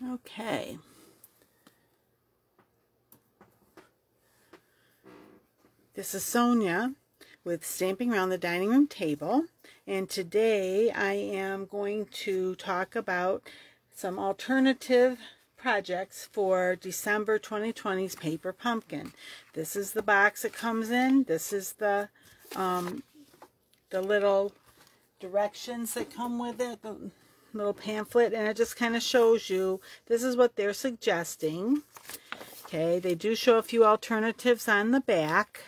Okay. This is Sonia with Stamping Around the Dining Room Table, and today I am going to talk about some alternative projects for December 2020's Paper Pumpkin. This is the box it comes in. This is the little directions that come with it, the little pamphlet, and it just kind of shows you this is what they're suggesting. Okay, they do show a few alternatives on the back,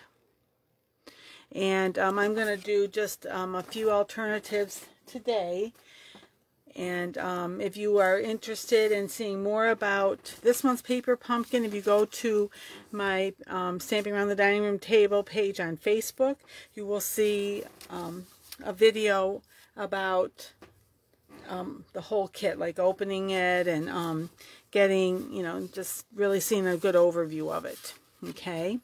and I'm going to do just a few alternatives today. And if you are interested in seeing more about this month's Paper Pumpkin, if you go to my Stamping Around the Dining Room Table page on Facebook, you will see a video about the whole kit, like opening it and getting, just really seeing a good overview of it. Okay,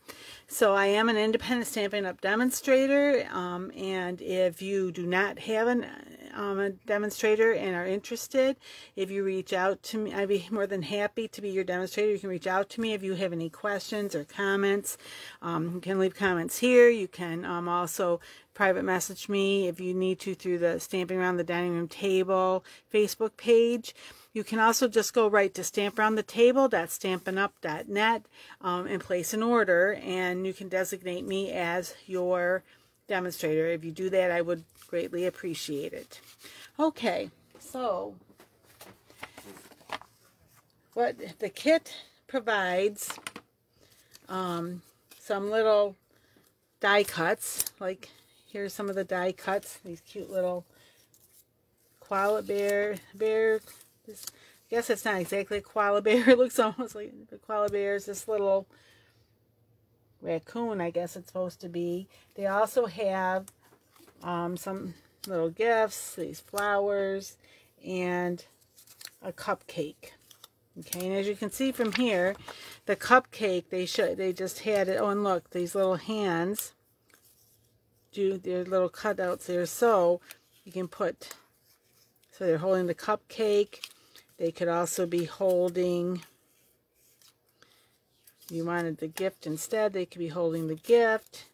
so I am an independent Stampin' Up! Demonstrator, and if you do not have a demonstrator and are interested, if you reach out to me, I'd be more than happy to be your demonstrator. You can reach out to me if you have any questions or comments. You can leave comments here. You can also private message me if you need to through the Stamping Around the Dining Room Table Facebook page. You can also just go right to stamparoundthetable.stampinup.net and place an order, and you can designate me as your demonstrator. If you do that, I would greatly appreciate it. Okay, so what the kit provides, some little die cuts, like here's some of the die cuts, these cute little koala bear, I guess it's not exactly a koala bear. It looks almost like the koala bear is this little raccoon, I guess it's supposed to be. They also have some little gifts, these flowers, and a cupcake. Okay, and as you can see from here, the cupcake, they just had it. Oh, and look, these little hands do their little cutouts there, so you can put. So they're holding the cupcake. They could also be holding, if you wanted the gift instead, they could be holding the gift.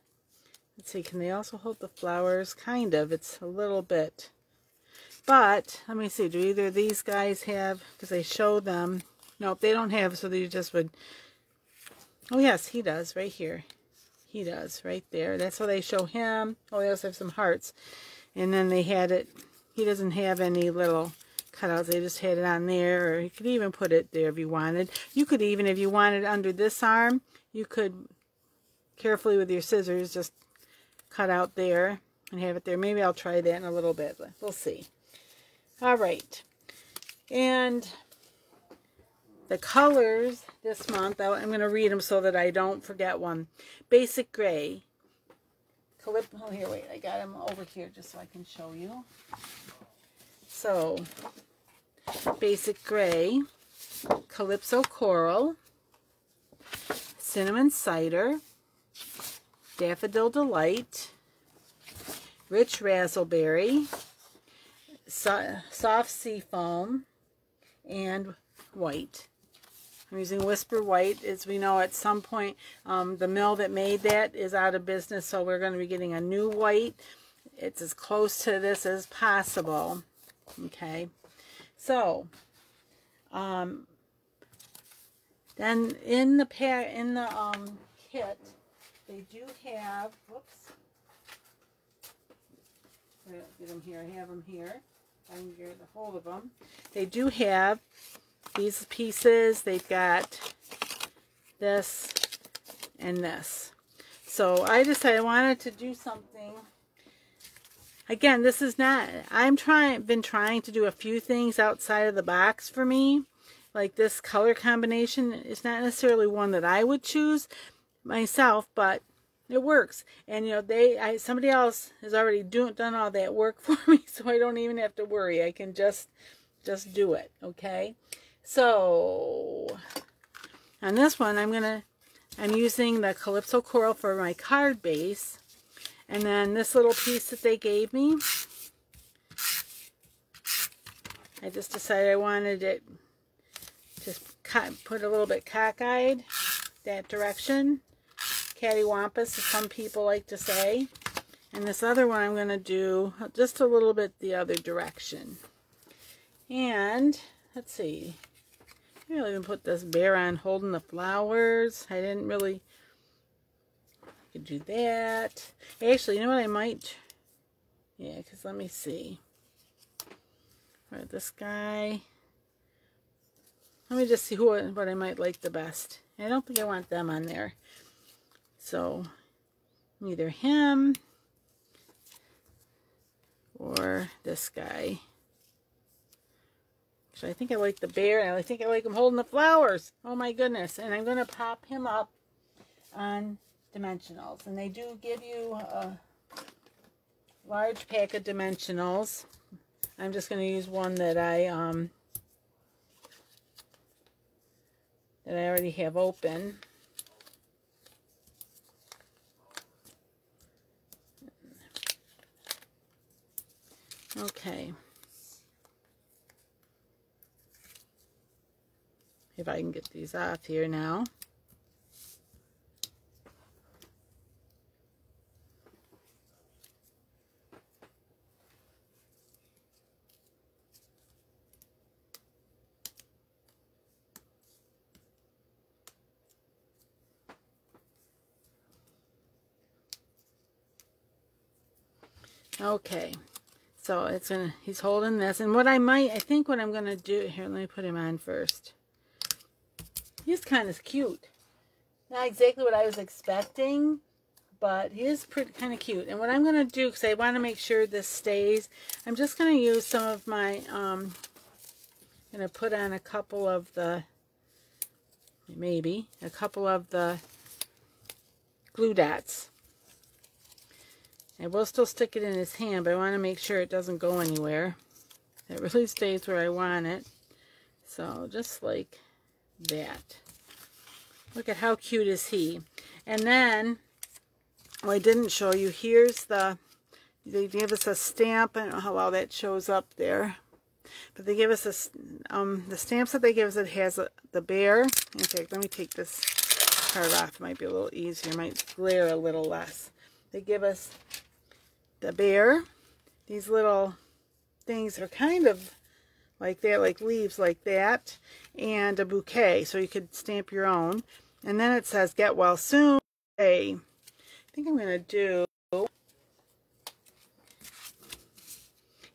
Let's see, can they also hold the flowers? Kind of, it's a little bit. But, let me see, do either of these guys have, because they show them, nope, they don't have, so they just would, oh yes, he does, right here. He does, right there. That's how they show him. Oh, they also have some hearts. And then they had it, he doesn't have any little cutouts. They just had it on there, or you could even put it there if you wanted. You could even, if you wanted under this arm, you could carefully with your scissors just cut out there and have it there. Maybe I'll try that in a little bit. We'll see. All right. And the colors this month, I'm going to read them so that I don't forget one. Basic Gray. Oh, here, wait. I got them over here just so I can show you. So, Basic Gray, Calypso Coral, Cinnamon Cider, Daffodil Delight, Rich Razzleberry, Soft Seafoam, and White. I'm using Whisper White. As we know, at some point, the mill that made that is out of business, so we're going to be getting a new white. It's as close to this as possible. Okay, so then in the kit, they do have. Whoops, I don't get them here. I have them here. I can get a hold of them. They do have these pieces. They've got this and this. So I decided I wanted to do something. Again, this is not, been trying to do a few things outside of the box for me. Like this color combination is not necessarily one that I would choose myself, but it works. And somebody else has already done all that work for me, so I don't even have to worry. I can just do it, okay? So on this one, I'm using the Calypso Coral for my card base. And then this little piece that they gave me, I just decided I wanted it Just put a little bit cockeyed that direction. Cattywampus, as some people like to say. And this other one I'm going to do just a little bit the other direction. And let's see. I really even put this bear on holding the flowers. I didn't really. I could do that. Actually, you know what I might. Yeah, because let me see. All right, this guy. Let me just see what I might like the best. I don't think I want them on there. So, either him or this guy. So I think I like the bear, and I think I like him holding the flowers. Oh my goodness. And I'm going to pop him up on dimensionals. And they do give you a large pack of dimensionals. I'm just going to use one that I already have open. Okay. If I can get these off here now. Okay. So it's gonna, he's holding this, and I think what I'm gonna do here, let me put him on first. He's kind of cute. Not exactly what I was expecting, but he is pretty kind of cute. And what I'm gonna do, because I want to make sure this stays, I'm just gonna use some of my, gonna put on a couple of the, maybe a couple of the glue dots. I will still stick it in his hand, but I want to make sure it doesn't go anywhere. It really stays where I want it. So just like that. Look at how cute is he. And then, what I didn't show you, here's they give us a stamp. I don't know how well that shows up there. But they give us the stamps that they give us, it has the bear. In fact, let me take this part off. It might be a little easier. It might glare a little less. They give us the bear. These little things are kind of like that, like leaves like that, and a bouquet, so you could stamp your own. And then it says, get well soon. I think I'm going to do,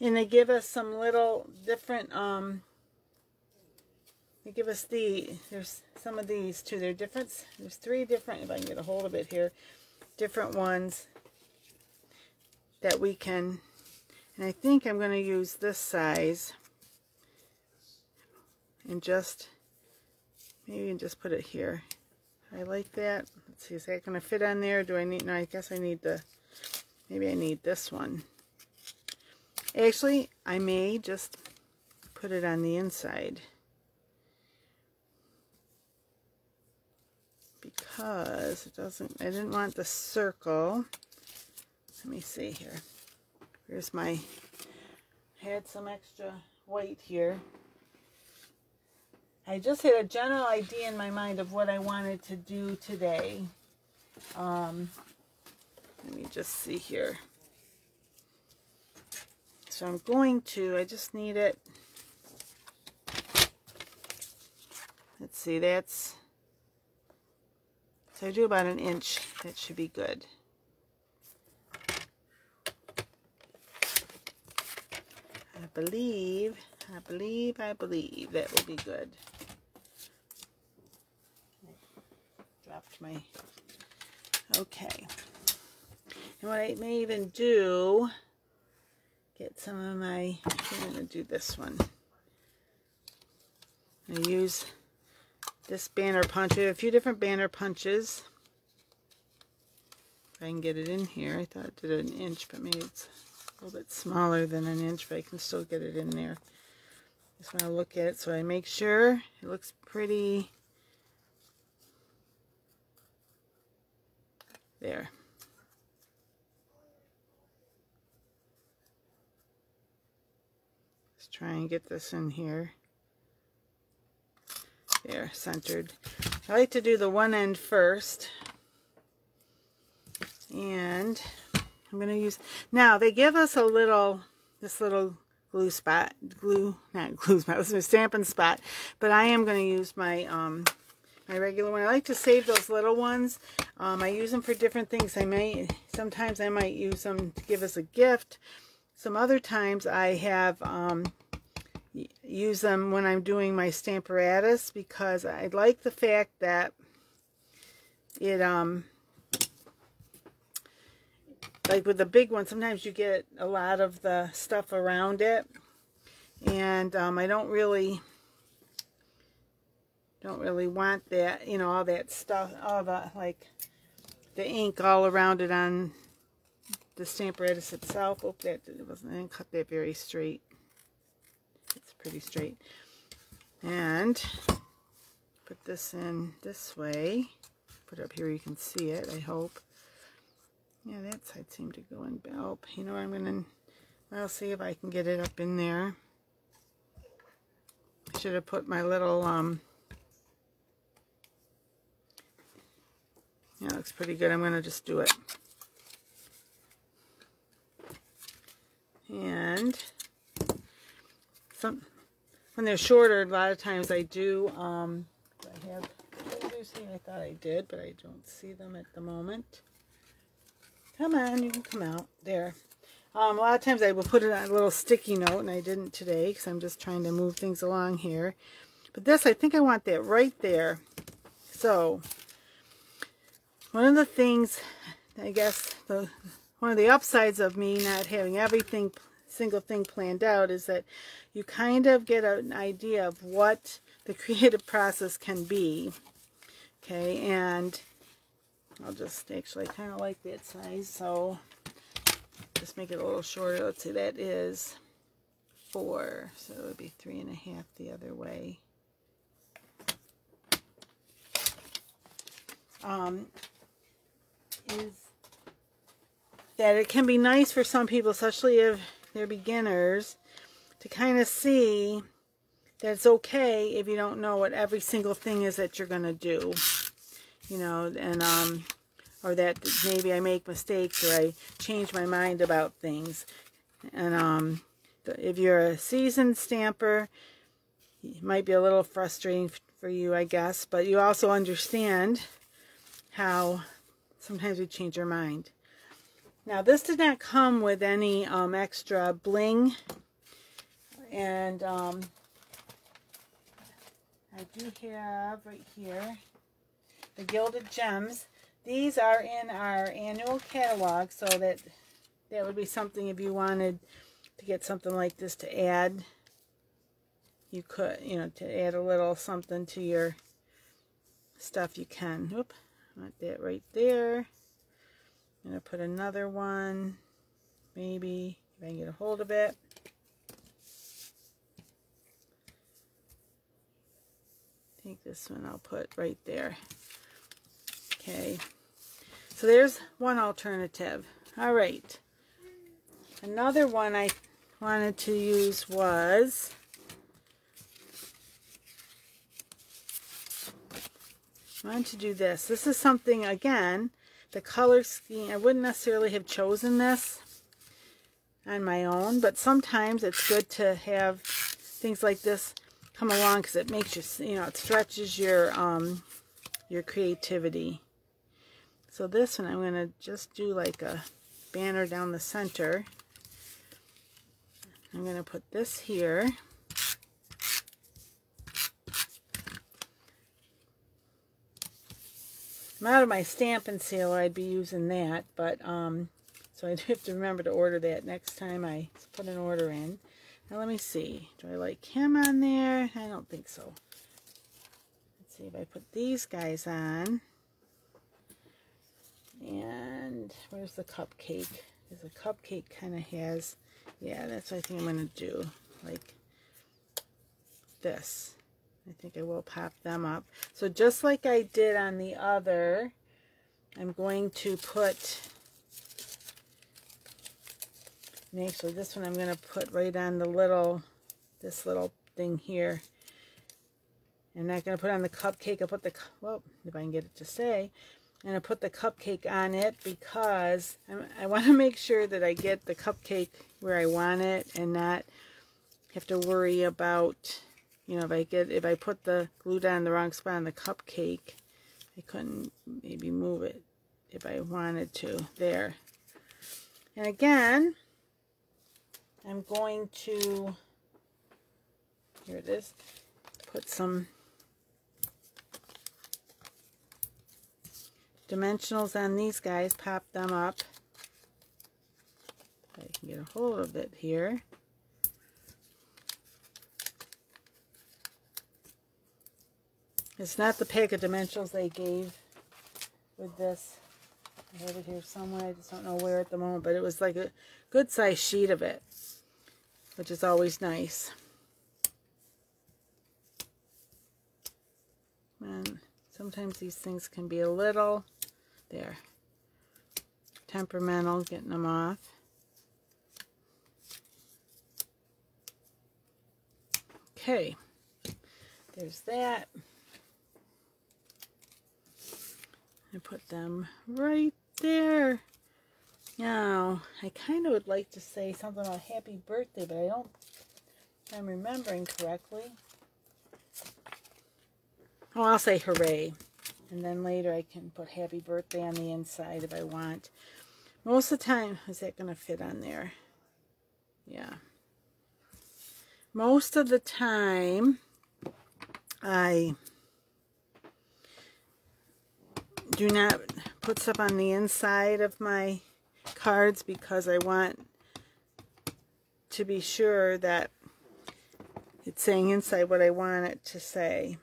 and they give us some little different, they give us there's some of these too. They're different, there's 3 different, if I can get a hold of it here, different ones that we can, and I think I'm going to use this size, and just, maybe you can just put it here. I like that. Let's see, is that going to fit on there? Do I need, no, I guess I need maybe I need this one. Actually, I may just put it on the inside, because it doesn't, I didn't want the circle. Let me see here. Here's I had some extra white here. I just had a general idea in my mind of what I wanted to do today. Let me just see here. So I'm going to, I just need it. Let's see, so I do about 1 inch. That should be good. I believe that will be good. Dropped my, okay. And what I may even do, get some of I'm going to do this one. I use this banner punch. We have a few different banner punches. If I can get it in here. I thought it did 1 inch, but maybe it's a little bit smaller than 1 inch, but I can still get it in there. Just want to look at it so I make sure it looks pretty. There. Let's try and get this in here. There, centered. I like to do the one end first. And I'm going to use, now they give us a little, this little glue spot, not glue spot, this is a stamping spot, but I am going to use my, my regular one. I like to save those little ones. I use them for different things. Sometimes I might use them to give us a gift. Some other times I have, use them when I'm doing my stamparatus, because I like the fact that it, like with the big one, sometimes you get a lot of the stuff around it, and I don't really want that, you know, all that stuff, all the, like, the ink all around it on the stamparatus itself. Oh, I didn't cut that very straight. It's pretty straight. And put this in this way. Put it up here, you can see it, I hope. Yeah, that side seemed to go in. Oh, you know what I'm gonna, I'll see if I can get it up in there. I should have put my little, yeah, it looks pretty good. I'm gonna just do it. And when they're shorter, a lot of times I do, I have, I thought I did, but I don't see them at the moment. Come on, you can come out. There. A lot of times I will put it on a little sticky note, and I didn't today because I'm just trying to move things along here. But this, I think I want that right there. So, one of the things, I guess, one of the upsides of me not having everything, single thing planned out, is that you kind of get an idea of what the creative process can be. Okay, and I'll just actually kind of like that size, so just make it a little shorter. Let's see, that is 4, so it would be 3.5 the other way. Is that it can be nice for some people, especially if they're beginners, to kind of see that it's okay if you don't know what every single thing is that you're going to do. You know, and or that maybe I make mistakes or I change my mind about things. And if you're a seasoned stamper, it might be a little frustrating for you, I guess, but you also understand how sometimes we change our mind. Now, this did not come with any extra bling, and I do have right here the Gilded Gems. These are in our annual catalog, so that would be something if you wanted to get something like this to add. You could, you know, to add a little something to your stuff, you can. Oop, I want that right there. I'm going to put another one, maybe, if I can get a hold of it. I think this one I'll put right there. Okay, so there's one alternative. All right, another one I wanted to use was I wanted to do this. This is something, again, the color scheme, I wouldn't necessarily have chosen this on my own, but sometimes it's good to have things like this come along because it makes you, you know, it stretches your creativity. So this one, I'm going to just do like a banner down the center. I'm going to put this here. I'm out of my Stampin' Sealer, I'd be using that, but, so I do have to remember to order that next time I put an order in. Now let me see, do I like him on there? I don't think so. Let's see if I put these guys on. And where's the cupcake? Because the cupcake kind of has, yeah, that's what I think I'm going to do. Like this. I think I will pop them up. So just like I did on the other, I'm going to put, and actually this one I'm going to put right on the little, this little thing here. I'm not going to put on the cupcake. I'll put the, well, if I can get it to say, I'm going to put the cupcake on it because I want to make sure that I get the cupcake where I want it and not have to worry about, you know, if I put the glue down in the wrong spot on the cupcake, I couldn't maybe move it if I wanted to. There. And again, I'm going to, here it is, put some dimensionals on these guys, pop them up. I can get a hold of it here. It's not the pack of dimensionals they gave with this. I have it here somewhere. I just don't know where at the moment, but it was like a good size sheet of it, which is always nice. And sometimes these things can be a little, there, temperamental, getting them off. Okay, there's that. I put them right there. Now, I kind of would like to say something about happy birthday, but I don't, if I'm remembering correctly. Oh, I'll say hooray. And then later I can put happy birthday on the inside if I want. Most of the time, is that going to fit on there? Yeah. Most of the time, I do not put stuff on the inside of my cards because I want to be sure that it's saying inside what I want it to say.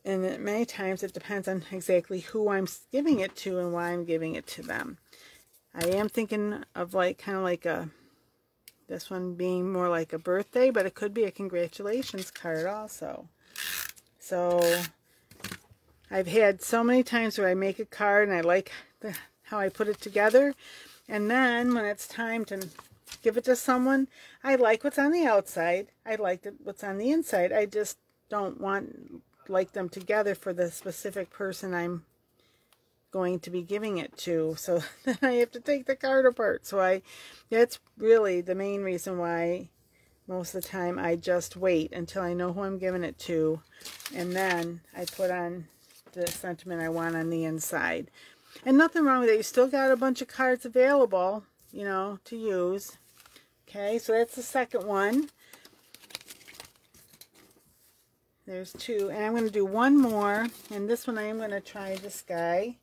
And many times it depends on exactly who I'm giving it to and why I'm giving it to them. I am thinking of like kind of like a, this one being more like a birthday, but it could be a congratulations card also. So I've had so many times where I make a card and I like how I put it together, and then when it's time to give it to someone, I like what's on the outside. I like what's on the inside. I just don't like them together for the specific person I'm going to be giving it to. So then I have to take the card apart. So that's really the main reason why most of the time I just wait until I know who I'm giving it to, and then I put on the sentiment I want on the inside. And nothing wrong with it. You still got a bunch of cards available, you know, to use. Okay, so that's the second one. There's two, and I'm going to do one more, and this one I am going to try this guy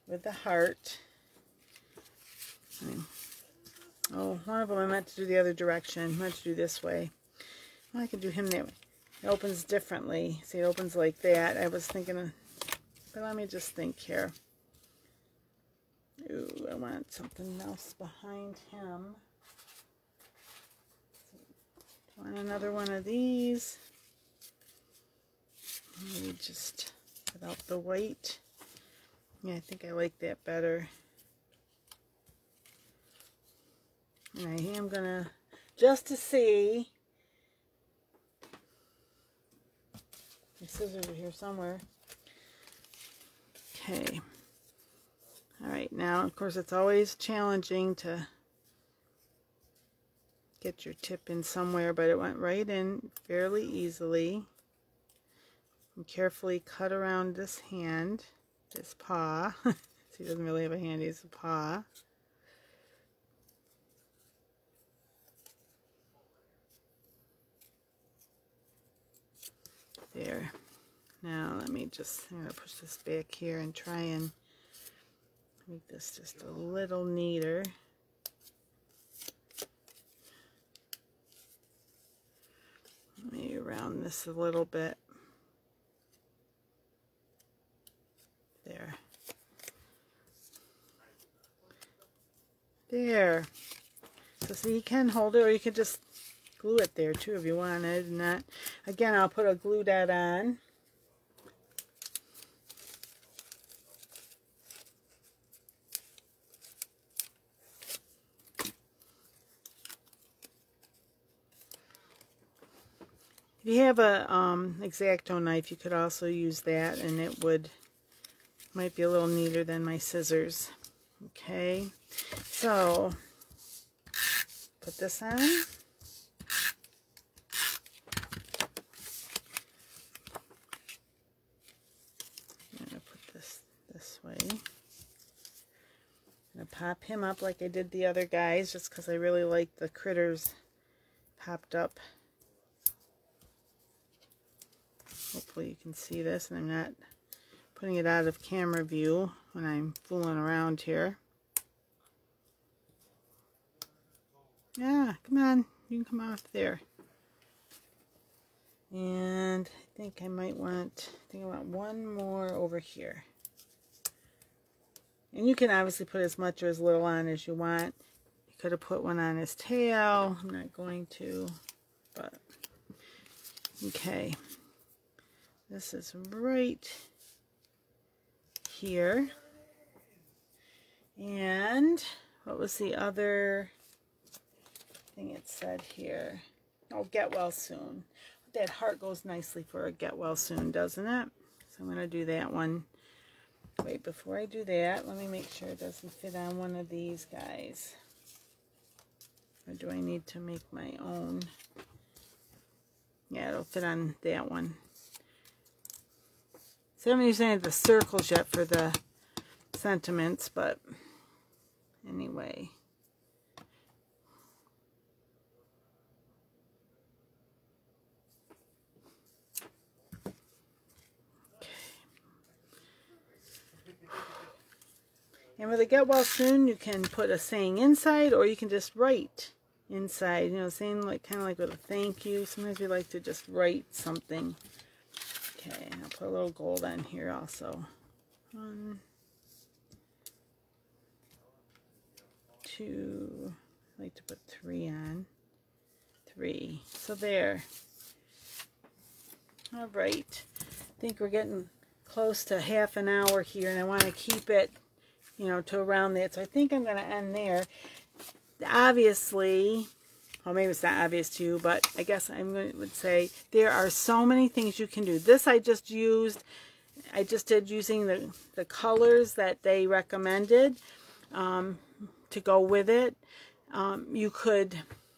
with the heart. Oh, one of them I meant to do the other direction. I meant to do this way. Well, I could do him that way. It opens differently. See, it opens like that. I was thinking of, but let me just think here. Ooh, I want something else behind him. Want another one of these. Maybe just without the white. Yeah, I think I like that better. And I am gonna, just to see, my scissors are here somewhere. Okay. Alright, now of course it's always challenging to get your tip in somewhere, but it went right in fairly easily. And carefully cut around this hand, this paw. So he doesn't really have a hand, he's a paw. There. Now let me just, I'm going to push this back here and try and make this just a little neater. Maybe round this a little bit. There. There. So you can hold it, or you can just glue it there too if you wanted. And that, again, I'll put a glue dot on. If you have a X-Acto knife, you could also use that, and it might be a little neater than my scissors. Okay, so put this on. I'm gonna put this way. I'm gonna pop him up like I did the other guys, just because I really like the critters popped up. Hopefully you can see this, and I'm not putting it out of camera view when I'm fooling around here. Yeah, come on, you can come off there. And I think I want one more over here. And you can obviously put as much or as little on as you want. You could have put one on his tail. I'm not going to, but okay. This is right here. And what was the other thing it said here? Oh, get well soon. That heart goes nicely for a get well soon, doesn't it? So I'm going to do that one. Wait, before I do that, let me make sure it doesn't fit on one of these guys. Or do I need to make my own? Yeah, it'll fit on that one. So I haven't used any of the circles yet for the sentiments, but anyway. Okay. And with a get well soon, you can put a saying inside, or you can just write inside, you know, saying like kind of like with a thank you. Sometimes we like to just write something. Okay, I'll put a little gold on here also. 1, 2, I like to put 3 on. 3. So there. All right. I think we're getting close to half an hour here, and I want to keep it, you know, to around that. So I think I'm going to end there. Obviously, well, maybe it's not obvious to you, but I guess I would say there are so many things you can do. This I just did using the colors that they recommended to go with it. You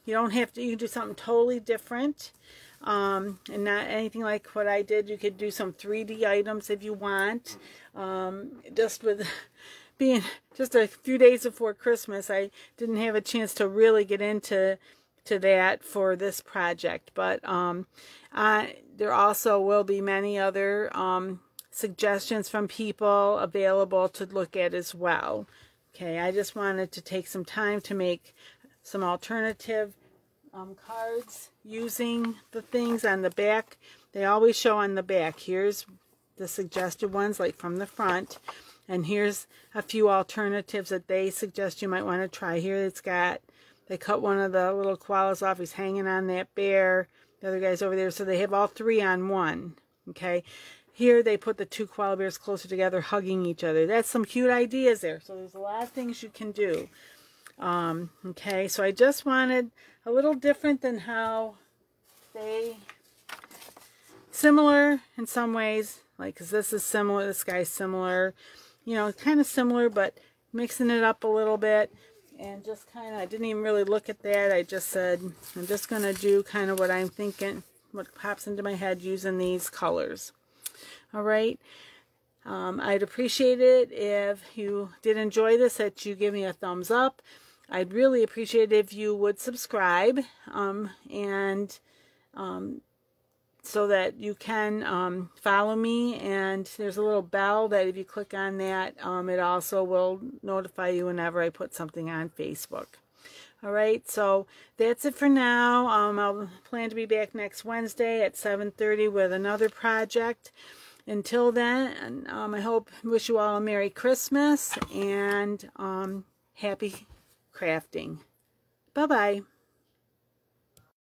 don't have to, you can do something totally different and not anything like what I did. You could do some 3D items if you want. Just with being just a few days before Christmas, I didn't have a chance to really get into that for this project, but there also will be many other suggestions from people available to look at as well. Okay, I just wanted to take some time to make some alternative cards using the things on the back. They always show on the back. Here's the suggested ones, like from the front, and here's a few alternatives that they suggest you might want to try. Here it's got, they cut one of the little koalas off. He's hanging on that bear. The other guy's over there. So they have all 3 on one. Okay. Here they put the 2 koala bears closer together, hugging each other. That's some cute ideas there. So there's a lot of things you can do. Okay. So I just wanted a little different than how they, similar in some ways. Like, because this is similar. This guy's similar. You know, kind of similar, but mixing it up a little bit. And just kind of, I didn't even really look at that. I just said, I'm just going to do kind of what I'm thinking, what pops into my head using these colors. All right. I'd appreciate it if you did enjoy this, that you give me a thumbs up. I'd really appreciate it if you would subscribe so that you can follow me, and there's a little bell that if you click on that, it also will notify you whenever I put something on Facebook. All right, so that's it for now. I'll plan to be back next Wednesday at 7:30 with another project. Until then, I wish you all a Merry Christmas and happy crafting. Bye-bye.